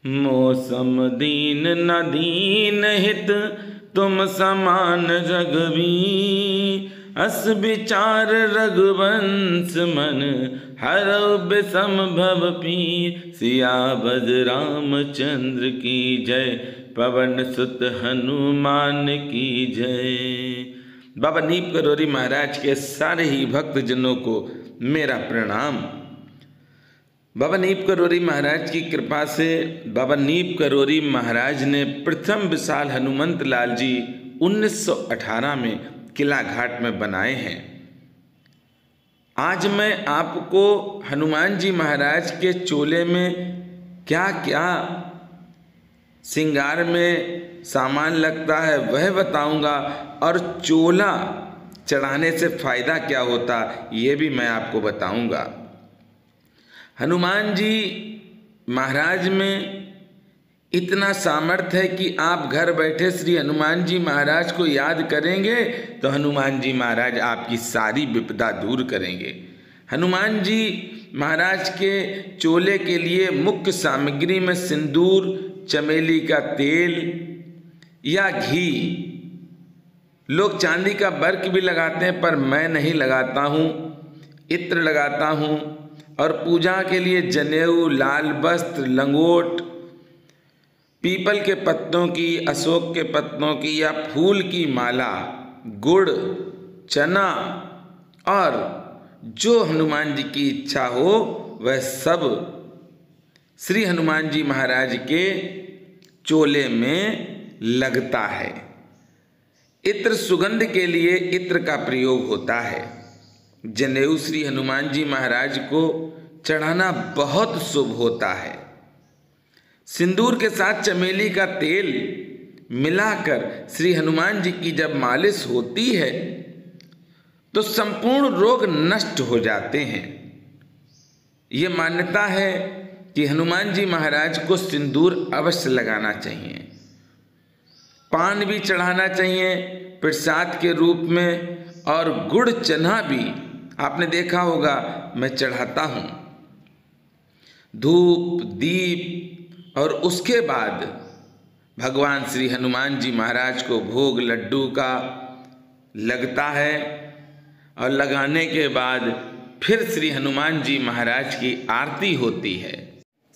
मौसम दीन न दीन हित तुम समान जगबी। अस विचार रघुवंश मन हरौ बिषम भव पीर। सियावर रामचंद्र की जय, पवन सुत हनुमान की जय। बाबा नीप करोरी महाराज के सारे ही भक्तजनों को मेरा प्रणाम। बाबा नीप करोरी महाराज की कृपा से बाबा नीप करोरी महाराज ने प्रथम विशाल हनुमंत लाल जी 1918 में किला घाट में बनाए हैं। आज मैं आपको हनुमान जी महाराज के चोले में क्या क्या श्रृंगार में सामान लगता है वह बताऊंगा, और चोला चढ़ाने से फायदा क्या होता ये भी मैं आपको बताऊंगा। हनुमान जी महाराज में इतना सामर्थ्य है कि आप घर बैठे श्री हनुमान जी महाराज को याद करेंगे तो हनुमान जी महाराज आपकी सारी विपदा दूर करेंगे। हनुमान जी महाराज के चोले के लिए मुख्य सामग्री में सिंदूर, चमेली का तेल या घी, लोग चांदी का वर्क भी लगाते हैं पर मैं नहीं लगाता हूँ, इत्र लगाता हूँ। और पूजा के लिए जनेऊ, लाल वस्त्र, लंगोट, पीपल के पत्तों की, अशोक के पत्तों की या फूल की माला, गुड़, चना और जो हनुमान जी की इच्छा हो वह सब श्री हनुमान जी महाराज के चोले में लगता है। इत्र सुगंध के लिए इत्र का प्रयोग होता है। जनेऊ श्री हनुमान जी महाराज को चढ़ाना बहुत शुभ होता है। सिंदूर के साथ चमेली का तेल मिलाकर श्री हनुमान जी की जब मालिश होती है तो संपूर्ण रोग नष्ट हो जाते हैं। ये मान्यता है कि हनुमान जी महाराज को सिंदूर अवश्य लगाना चाहिए, पान भी चढ़ाना चाहिए प्रसाद के रूप में, और गुड़ चना भी आपने देखा होगा मैं चढ़ाता हूँ। धूप दीप और उसके बाद भगवान श्री हनुमान जी महाराज को भोग लड्डू का लगता है, और लगाने के बाद फिर श्री हनुमान जी महाराज की आरती होती है।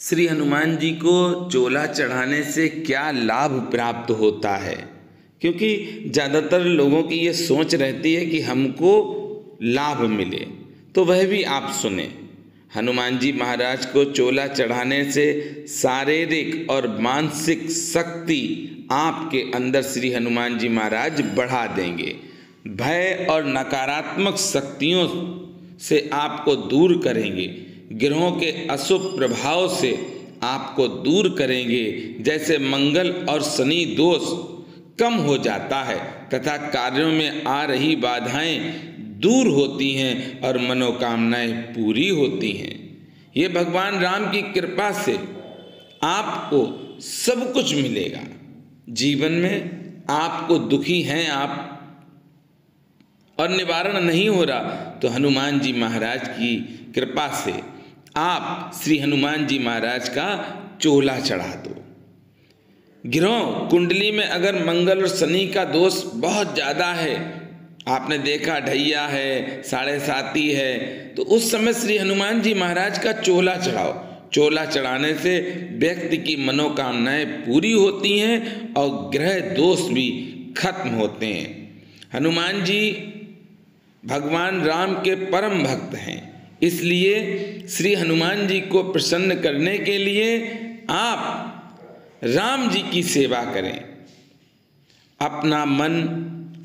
श्री हनुमान जी को चोला चढ़ाने से क्या लाभ प्राप्त होता है, क्योंकि ज़्यादातर लोगों की ये सोच रहती है कि हमको लाभ मिले, तो वह भी आप सुने। हनुमान जी महाराज को चोला चढ़ाने से शारीरिक और मानसिक शक्ति आपके अंदर श्री हनुमान जी महाराज बढ़ा देंगे। भय और नकारात्मक शक्तियों से आपको दूर करेंगे, ग्रहों के अशुभ प्रभाव से आपको दूर करेंगे। जैसे मंगल और शनि दोष कम हो जाता है तथा कार्यों में आ रही बाधाएं दूर होती हैं और मनोकामनाएं पूरी होती हैं। ये भगवान राम की कृपा से आपको सब कुछ मिलेगा। जीवन में आपको दुखी हैं आप और निवारण नहीं हो रहा तो हनुमान जी महाराज की कृपा से आप श्री हनुमान जी महाराज का चोला चढ़ा दो। ग्रहों कुंडली में अगर मंगल और शनि का दोष बहुत ज़्यादा है, आपने देखा ढैया है, साढ़े साती है, तो उस समय श्री हनुमान जी महाराज का चोला चढ़ाओ। चोला चढ़ाने से व्यक्ति की मनोकामनाएं पूरी होती हैं और ग्रह दोष भी खत्म होते हैं। हनुमान जी भगवान राम के परम भक्त हैं, इसलिए श्री हनुमान जी को प्रसन्न करने के लिए आप राम जी की सेवा करें। अपना मन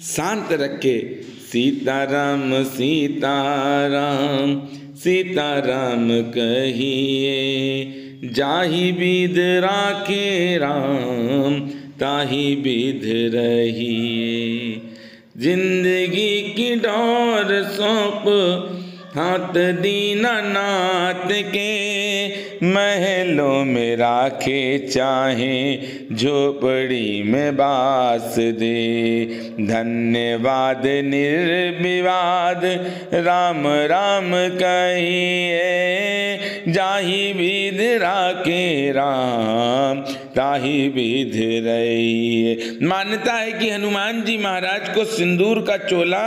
शांत रखे। सीताराम सीताराम सीताराम कहिए, जाहि विध राखे राम ताहि विध रहिए। जिंदगी की डोर सौंप हाथ दीनानाथ के, महलों में राखे, चाहे झोपड़ी में बास दे। धन्यवाद निर्विवाद राम राम कहिए, जाहि विध राखे राम ताहि विध रहिए। मान्यता है कि हनुमान जी महाराज को सिंदूर का चोला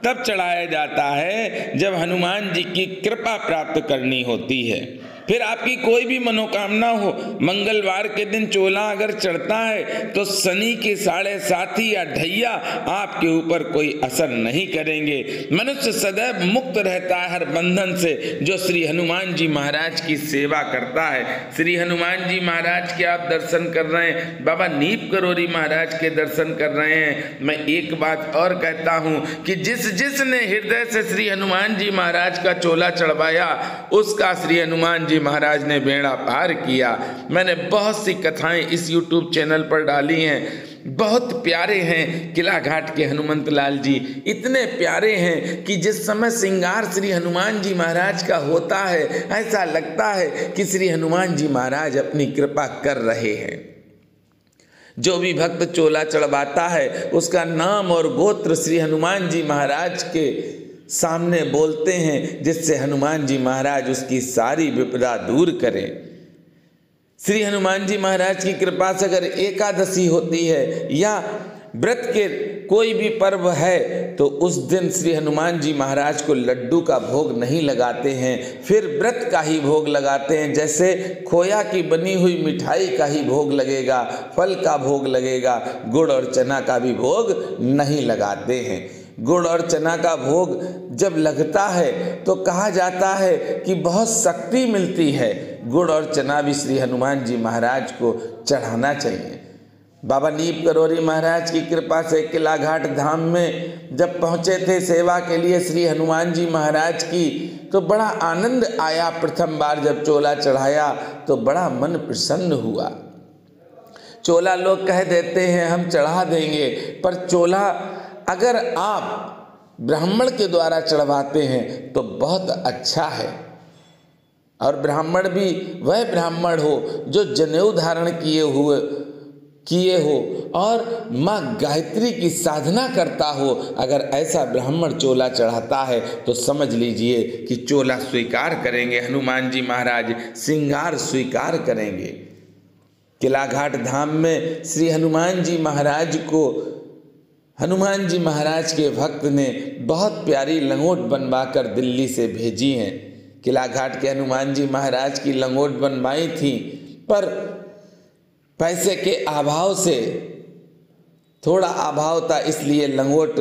तब चढ़ाया जाता है जब हनुमान जी की कृपा प्राप्त करनी होती है। फिर आपकी कोई भी मनोकामना हो, मंगलवार के दिन चोला अगर चढ़ता है तो शनि के 7.5 या ढैया आपके ऊपर कोई असर नहीं करेंगे। मनुष्य सदैव मुक्त रहता है हर बंधन से जो श्री हनुमान जी महाराज की सेवा करता है। श्री हनुमान जी महाराज के आप दर्शन कर रहे हैं, बाबा नीप करोरी महाराज के दर्शन कर रहे हैं। मैं एक बात और कहता हूँ कि जिसने हृदय से श्री हनुमान जी महाराज का चोला चढ़वाया उसका श्री हनुमान जी महाराज ने बेड़ा पार किया। मैंने बहुत सी कथाएं इस YouTube चैनल पर डाली हैं, बहुत प्यारे हैं। किला घाट के हनुमंत लाल जी इतने प्यारे हैं कि जिस समय श्रृंगार श्री हनुमान जी महाराज का होता है ऐसा लगता है कि श्री हनुमान जी महाराज अपनी कृपा कर रहे हैं। जो भी भक्त चोला चढ़वाता है उसका नाम और गोत्र श्री हनुमान जी महाराज के सामने बोलते हैं, जिससे हनुमान जी महाराज उसकी सारी विपदा दूर करें। श्री हनुमान जी महाराज की कृपा से अगर एकादशी होती है या व्रत के कोई भी पर्व है तो उस दिन श्री हनुमान जी महाराज को लड्डू का भोग नहीं लगाते हैं, फिर व्रत का ही भोग लगाते हैं। जैसे खोया की बनी हुई मिठाई का ही भोग लगेगा, फल का भोग लगेगा, गुड़ और चना का भी भोग नहीं लगाते हैं। गुड़ और चना का भोग जब लगता है तो कहा जाता है कि बहुत शक्ति मिलती है। गुड़ और चना भी श्री हनुमान जी महाराज को चढ़ाना चाहिए। बाबा नीप करोरी महाराज की कृपा से किला घाट धाम में जब पहुँचे थे सेवा के लिए श्री हनुमान जी महाराज की, तो बड़ा आनंद आया। प्रथम बार जब चोला चढ़ाया तो बड़ा मन प्रसन्न हुआ। चोला लोग कह देते हैं हम चढ़ा देंगे, पर चोला अगर आप ब्राह्मण के द्वारा चढ़वाते हैं तो बहुत अच्छा है। और ब्राह्मण भी वह ब्राह्मण हो जो जनेऊ धारण किए हो और माँ गायत्री की साधना करता हो। अगर ऐसा ब्राह्मण चोला चढ़ाता है तो समझ लीजिए कि चोला स्वीकार करेंगे हनुमान जी महाराज, श्रृंगार स्वीकार करेंगे। किला घाट धाम में श्री हनुमान जी महाराज को हनुमान जी महाराज के भक्त ने बहुत प्यारी लंगोट बनवाकर दिल्ली से भेजी हैं। किला घाट के हनुमान जी महाराज की लंगोट बनवाई थी, पर पैसे के अभाव से थोड़ा अभाव था, इसलिए लंगोट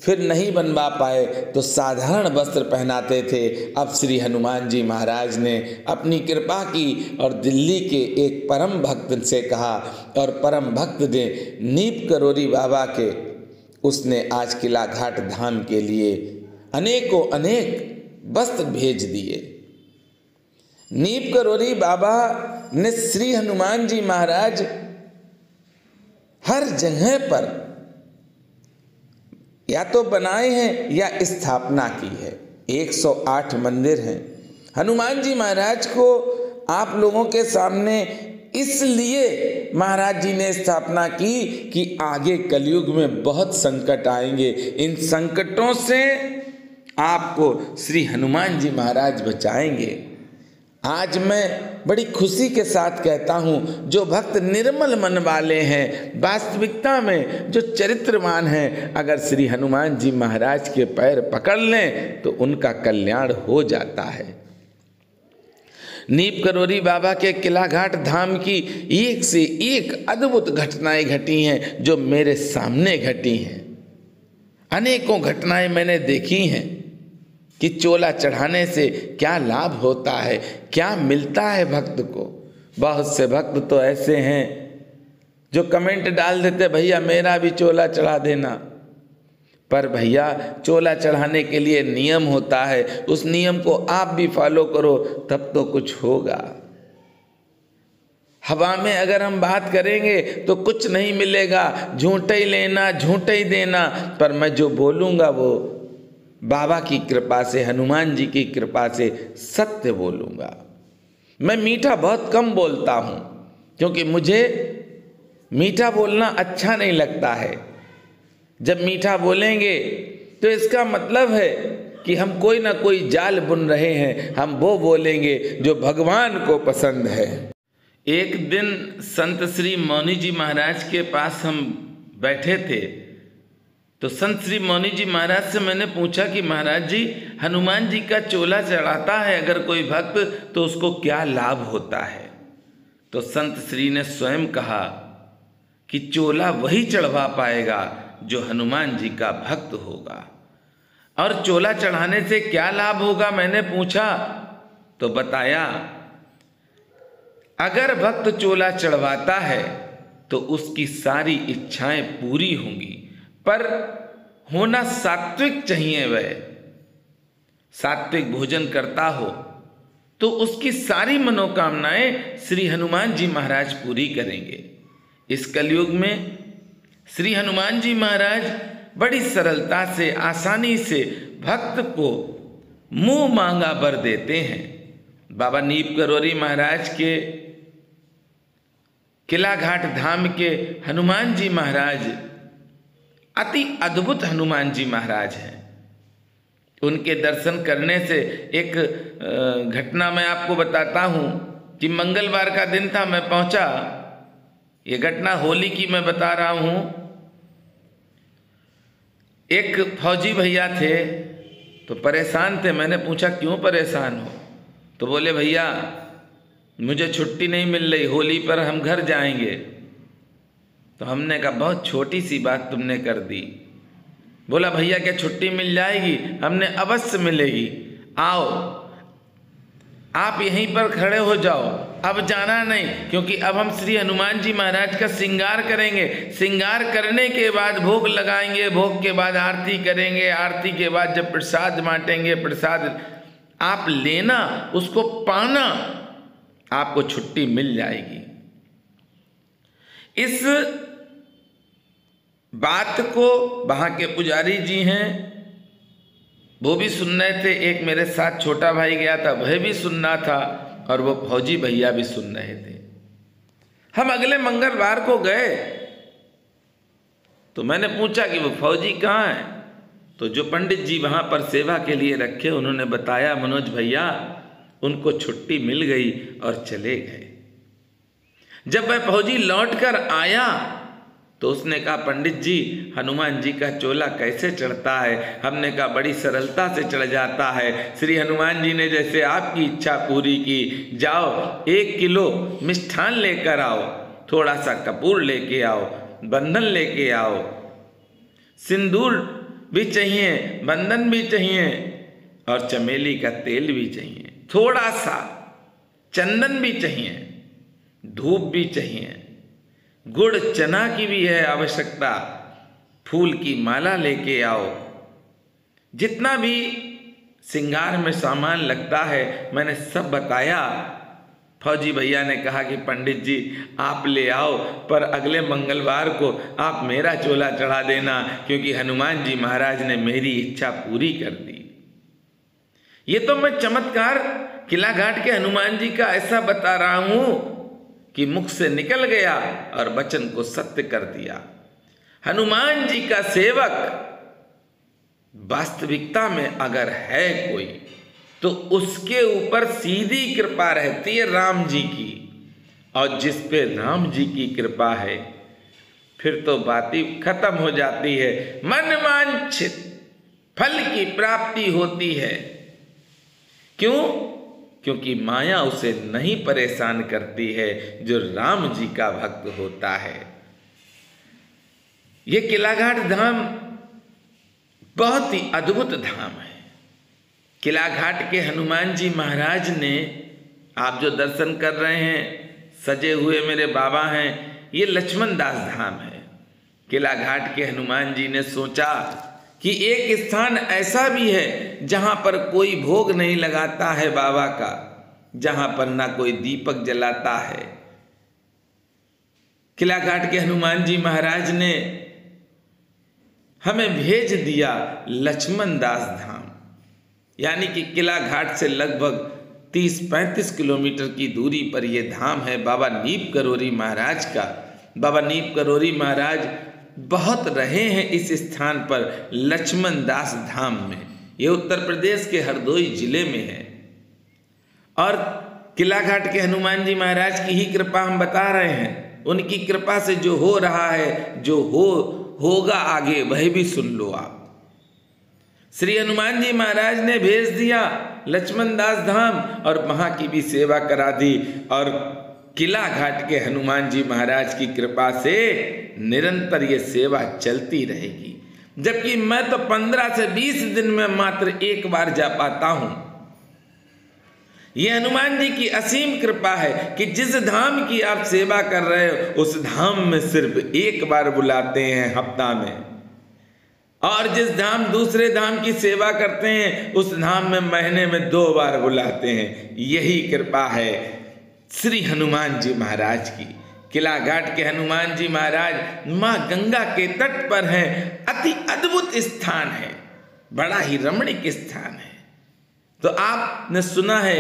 फिर नहीं बनवा पाए तो साधारण वस्त्र पहनाते थे। अब श्री हनुमान जी महाराज ने अपनी कृपा की और दिल्ली के एक परम भक्त से कहा और परम भक्त ने नीप करोरी बाबा के उसने आज किला घाट धाम के लिए अनेकों अनेक वस्त्र भेज दिए। नीप करोरी बाबा ने श्री हनुमान जी महाराज हर जगह पर या तो बनाए हैं या स्थापना की है। 108 मंदिर हैं। हनुमान जी महाराज को आप लोगों के सामने इसलिए महाराज जी ने स्थापना की कि आगे कलयुग में बहुत संकट आएंगे, इन संकटों से आपको श्री हनुमान जी महाराज बचाएंगे। आज मैं बड़ी खुशी के साथ कहता हूँ, जो भक्त निर्मल मन वाले हैं, वास्तविकता में जो चरित्रवान हैं, अगर श्री हनुमान जी महाराज के पैर पकड़ लें तो उनका कल्याण हो जाता है। नीप करोरी बाबा के किला घाट धाम की एक से एक अद्भुत घटनाएं घटी हैं जो मेरे सामने घटी हैं। अनेकों घटनाएं मैंने देखी हैं कि चोला चढ़ाने से क्या लाभ होता है, क्या मिलता है भक्त को। बहुत से भक्त तो ऐसे हैं जो कमेंट डाल देते, भैया मेरा भी चोला चढ़ा देना। पर भैया चोला चढ़ाने के लिए नियम होता है, उस नियम को आप भी फॉलो करो तब तो कुछ होगा। हवा में अगर हम बात करेंगे तो कुछ नहीं मिलेगा, झूठे ही लेना झूठे ही देना। पर मैं जो बोलूँगा वो बाबा की कृपा से, हनुमान जी की कृपा से सत्य बोलूँगा। मैं मीठा बहुत कम बोलता हूँ, क्योंकि मुझे मीठा बोलना अच्छा नहीं लगता है। जब मीठा बोलेंगे तो इसका मतलब है कि हम कोई ना कोई जाल बुन रहे हैं। हम वो बोलेंगे जो भगवान को पसंद है। एक दिन संत श्री मौनी जी महाराज के पास हम बैठे थे, तो संत श्री मौनी जी महाराज से मैंने पूछा कि महाराज जी, हनुमान जी का चोला चढ़ाता है अगर कोई भक्त तो उसको क्या लाभ होता है? तो संत श्री ने स्वयं कहा कि चोला वही चढ़वा पाएगा जो हनुमान जी का भक्त होगा। और चोला चढ़ाने से क्या लाभ होगा मैंने पूछा, तो बताया अगर भक्त चोला चढ़वाता है तो उसकी सारी इच्छाएं पूरी होंगी, पर होना सात्विक चाहिए। वह सात्विक भोजन करता हो तो उसकी सारी मनोकामनाएं श्री हनुमान जी महाराज पूरी करेंगे। इस कलयुग में श्री हनुमान जी महाराज बड़ी सरलता से, आसानी से भक्त को मुंह मांगा वर देते हैं। बाबा नीप करोरी महाराज के किला घाट धाम के हनुमान जी महाराज अति अद्भुत हनुमान जी महाराज हैं। उनके दर्शन करने से एक घटना मैं आपको बताता हूँ कि मंगलवार का दिन था, मैं पहुँचा। ये घटना होली की मैं बता रहा हूँ। एक फौजी भैया थे तो परेशान थे। मैंने पूछा क्यों परेशान हो? तो बोले भैया मुझे छुट्टी नहीं मिल रही, होली पर हम घर जाएंगे। तो हमने कहा बहुत छोटी सी बात तुमने कर दी। बोला भैया क्या छुट्टी मिल जाएगी? हमने अवश्य मिलेगी, आओ आप यहीं पर खड़े हो जाओ, अब जाना नहीं, क्योंकि अब हम श्री हनुमान जी महाराज का श्रृंगार करेंगे। श्रृंगार करने के बाद भोग लगाएंगे, भोग के बाद आरती करेंगे, आरती के बाद जब प्रसाद बांटेंगे, प्रसाद आप लेना, उसको पाना, आपको छुट्टी मिल जाएगी। इस बात को वहाँ के पुजारी जी हैं वो भी सुन रहे थे, एक मेरे साथ छोटा भाई गया था वह भी सुनना था, और वो फौजी भैया भी सुन रहे थे। हम अगले मंगलवार को गए तो मैंने पूछा कि वो फौजी कहाँ है? तो जो पंडित जी वहाँ पर सेवा के लिए रखे उन्होंने बताया मनोज भैया उनको छुट्टी मिल गई और चले गए। जब वह फौजी लौट कर आया तो उसने कहा पंडित जी हनुमान जी का चोला कैसे चढ़ता है? हमने कहा बड़ी सरलता से चढ़ जाता है। श्री हनुमान जी ने जैसे आपकी इच्छा पूरी की, जाओ 1 किलो मिष्ठान लेकर आओ, थोड़ा सा कपूर लेके आओ, बंधन लेके आओ, सिंदूर भी चाहिए, बंधन भी चाहिए, और चमेली का तेल भी चाहिए, थोड़ा सा चंदन भी चाहिए, धूप भी चाहिए, गुड़ चना की भी है आवश्यकता, फूल की माला लेके आओ। जितना भी श्रृंगार में सामान लगता है मैंने सब बताया। फौजी भैया ने कहा कि पंडित जी आप ले आओ, पर अगले मंगलवार को आप मेरा चोला चढ़ा देना, क्योंकि हनुमान जी महाराज ने मेरी इच्छा पूरी कर दी। ये तो मैं चमत्कार किला घाट के हनुमान जी का ऐसा बता रहा हूं कि मुख से निकल गया और वचन को सत्य कर दिया। हनुमान जी का सेवक वास्तविकता में अगर है कोई तो उसके ऊपर सीधी कृपा रहती है राम जी की, और जिस पे राम जी की कृपा है फिर तो बात ही खत्म हो जाती है। मन वांछित फल की प्राप्ति होती है। क्यों? क्योंकि माया उसे नहीं परेशान करती है जो राम जी का भक्त होता है। ये किला घाट धाम बहुत ही अद्भुत धाम है। किला घाट के हनुमान जी महाराज ने, आप जो दर्शन कर रहे हैं सजे हुए मेरे बाबा हैं, ये लक्ष्मण दास धाम है। किला घाट के हनुमान जी ने सोचा कि एक स्थान ऐसा भी है जहां पर कोई भोग नहीं लगाता है बाबा का, जहां पर ना कोई दीपक जलाता है। किला घाट के हनुमान जी महाराज ने हमें भेज दिया लक्ष्मण दास धाम, यानी कि किला घाट से लगभग 30-35 किलोमीटर की दूरी पर यह धाम है बाबा नीप करोरी महाराज का। बाबा नीप करोरी महाराज बहुत रहे हैं इस स्थान पर, लक्ष्मण दास धाम में। ये उत्तर प्रदेश के हरदोई जिले में है। और किला घाट के हनुमान जी महाराज की ही कृपा हम बता रहे हैं। उनकी कृपा से जो हो रहा है, जो होगा आगे, वह भी सुन लो आप। श्री हनुमान जी महाराज ने भेज दिया लक्ष्मण दास धाम और वहाँ की भी सेवा करा दी। और किला घाट के हनुमान जी महाराज की कृपा से निरंतर ये सेवा चलती रहेगी। जबकि मैं तो 15 से 20 दिन में मात्र एक बार जा पाता हूँ। ये हनुमान जी की असीम कृपा है कि जिस धाम की आप सेवा कर रहे हो उस धाम में सिर्फ एक बार बुलाते हैं हफ्ता में, और जिस धाम दूसरे धाम की सेवा करते हैं उस धाम में महीने में 2 बार बुलाते हैं। यही कृपा है श्री हनुमान जी महाराज की। किला घाट के हनुमान जी महाराज माँ गंगा के तट पर हैं। अति अद्भुत स्थान है, बड़ा ही रमणीक स्थान है। तो आपने सुना है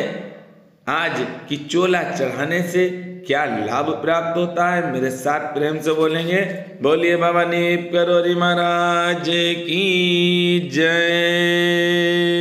आज कि चोला चढ़ाने से क्या लाभ प्राप्त होता है। मेरे साथ प्रेम से बोलेंगे, बोलिए बाबा नीप करोरी महाराज की जय।